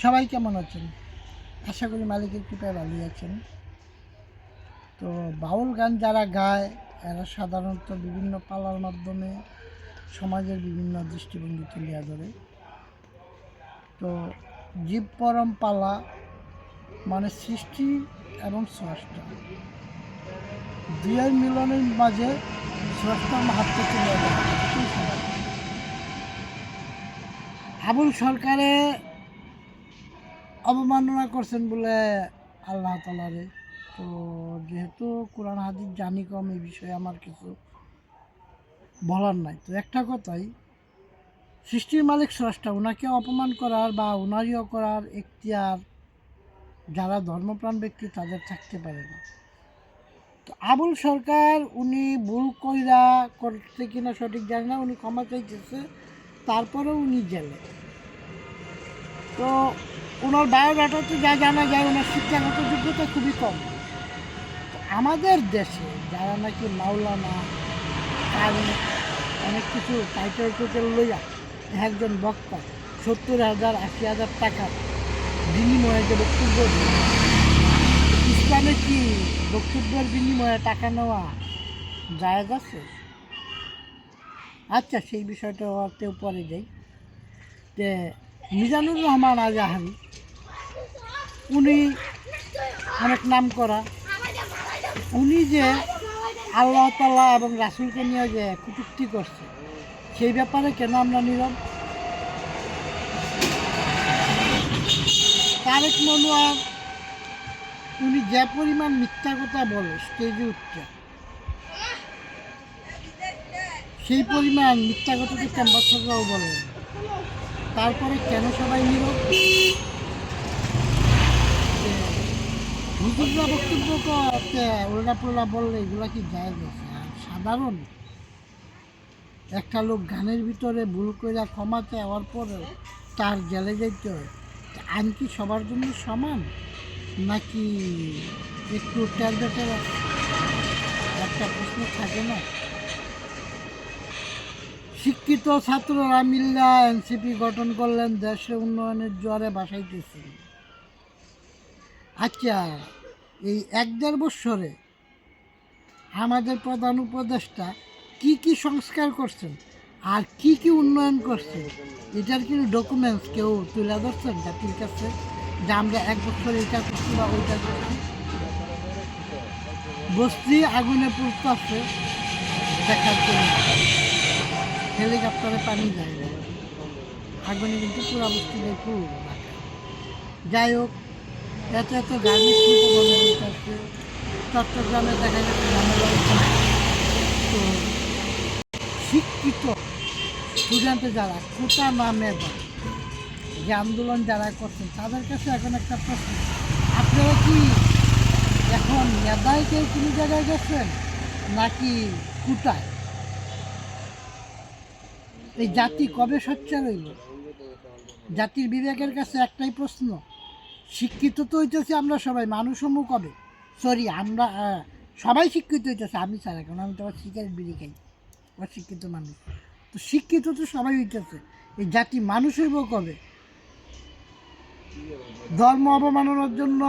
সবাই কেমন আছেন? আশা করি মালিকের কৃপায় ভালোই আছেন। তো বাউল গান যারা গায় এরা সাধারণত বিভিন্ন পালার মাধ্যমে সমাজের বিভিন্ন দৃষ্টিভঙ্গি তুলিয়া ধরে। তো জীব পরম পালা মানে সৃষ্টি এবং স্রষ্টা, দুয়ের মিলনের মাঝে স্রষ্টার মাহাত্ম্য তুলিয়া ধরে। আবুল সরকারে অবমাননা করছেন বলে আল্লাহ তালারে। তো যেহেতু কোরআন হাদিস জানি কম, এই বিষয়ে আমার কিছু বলার নাই। তো একটা কথাই, সৃষ্টির মালিক স্রষ্টা, ওনাকে অপমান করার বা উনারিও করার এখতিয়ার যারা ধর্মপ্রাণ ব্যক্তি তাদের থাকতে পারে না। তো আবুল সরকার উনি ভুল কইরা করতে কিনা সঠিক জানি না, উনি ক্ষমা চাইতেছে, তারপরেও উনি জেলে। তো ওনার বায়োডাটাতে যা জানা যায়, ওনার শিক্ষাগত যোগ্যতা খুবই কম। আমাদের দেশে যারা নাকি মাওলানা কারি অনেক কিছু টাইটেল টুটেল লইয়া একজন বক্তা 70,000 80,000 টাকা বিনিময়ে যে বক্তব্য দেয়, ইসলামে কি বক্তব্যের বিনিময়ে টাকা নেওয়া জায়েজ আছে? আচ্ছা, সেই বিষয়টা হতেও পরে যাই। যে মিজানুর রহমান আজাহারি, উনি অনেক নাম করা, উনি যে আল্লাহ তাআলা এবং রাসূলকে নিয়ে যে কটূক্তি করছে, সেই ব্যাপারে কেন আমরা নীরব? তারেক মনোয়ার, উনি যে পরিমাণ মিথ্যা কথা বলে স্টেজে উঠছে, সেই পরিমাণ মিথ্যা কথা তো ক্যাম্পাসরাও বলে, তারপরে কেন সবাই নীরব? হুজুররা বক্তব্য করতে উল্টা পোল্টা বললে এগুলা কি জায়েজ আছে? আর সাধারণ একটা লোক গানের ভিতরে ভুল করে ক্ষমা চাওয়ার পরেও তার জেলে যেতে হয়। আইন কি সবার জন্য সমান, নাকি একটু ট্যাবলেটের একটা প্রশ্ন থাকে না? শিক্ষিত ছাত্ররা মিল্লা এনসিপি গঠন করলেন, দেশে উন্নয়নের জোয়ারে ভাসাইতেছেন। আচ্ছা, এই 1-1.5 বছরে আমাদের প্রধান উপদেষ্টা কি কি সংস্কার করছেন আর কি কি উন্নয়ন করছেন, এটার কিন্তু ডকুমেন্টস কেউ তুলে ধরছেন জাতির কাছে যে আমরা 1 বছর এটা করছি বা ওইটা করছি? বস্তি আগুনে পুড়তেছে দেখার জন্য হেলিকপ্টারে পানি যায় না, আগুনে কিন্তু পুরা বস্তিতে পুরো ঢাকা। যাই হোক, এত এত গার্মেন্টস শিল্প বন্ধ হইতেছে, চট্টগ্রামে দেখা যাচ্ছে ঝামেলা হচ্ছে। তো শিক্ষিত স্টুডেন্টে যারা কোটা না মেধা যে আন্দোলন যারা করছেন, তাদের কাছে এখন একটা প্রশ্ন, আপনারা কি এখন মেধায় কেউ কোনো জায়গায় গেছেন নাকি কোটায়? এই জাতি কবে সোচ্চার হইল? জাতির বিবেকের কাছে একটাই প্রশ্ন, শিক্ষিত তো হইতেছি আমরা সবাই, মানুষসমূহ কবে? সরি, আমরা সবাই শিক্ষিত হইতেছে, আমি ছাড়া, কারণ আমি তো আবার সিগারেট বিড়ি খাই, অশিক্ষিত মানুষ। তো শিক্ষিত তো সবাই হইতেছে, এই জাতি মানুষ হইব কবে? ধর্ম অবমাননার জন্য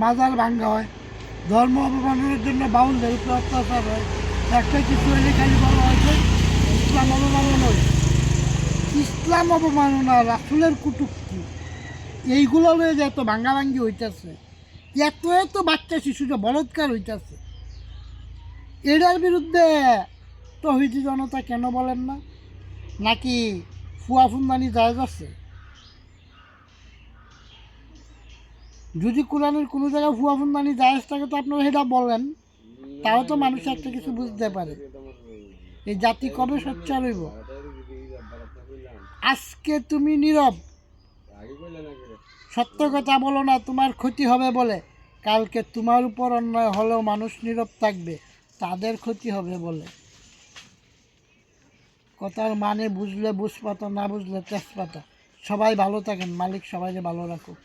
মাজার ভাঙ্গা হয়, ধর্ম অবমাননার জন্য বাউলদের উপর অত্যাচার হয়, একটা কিছু হইলে খালি বলা হয়েছে ইসলাম অবমাননা হয়েছে। ইসলাম অবমাননা, রাসূলের কটূক্তি, এইগুলো হয়ে যে এত ভাঙ্গাভাঙ্গি হইতেছে, এত এত বাচ্চা শিশু যে বলৎকার হইতেছে, এটার বিরুদ্ধে তৌহিদি জনতা কেন বলেন না? নাকি ফুয়া ফুন্দানি জায়েজ আছে? যদি কোরআনের কোনো জায়গায় ফুয়া ফুন্দানি জায়েজ থাকে তো আপনারা সেটা বলেন, তাও তো মানুষ একটা কিছু বুঝতে পারে। এই জাতি কবে সোচ্চার হইব? আজকে তুমি নীরব, সত্য কথা বলো না, তোমার ক্ষতি হবে বলে। কালকে তোমার উপর অন্যায় হলেও মানুষ নীরব থাকবে, তাদের ক্ষতি হবে বলে। কথার মানে বুঝলে বুঝপাতা, না বুঝলে তেজপাতা। সবাই ভালো থাকেন, মালিক সবাইকে ভালো রাখুক।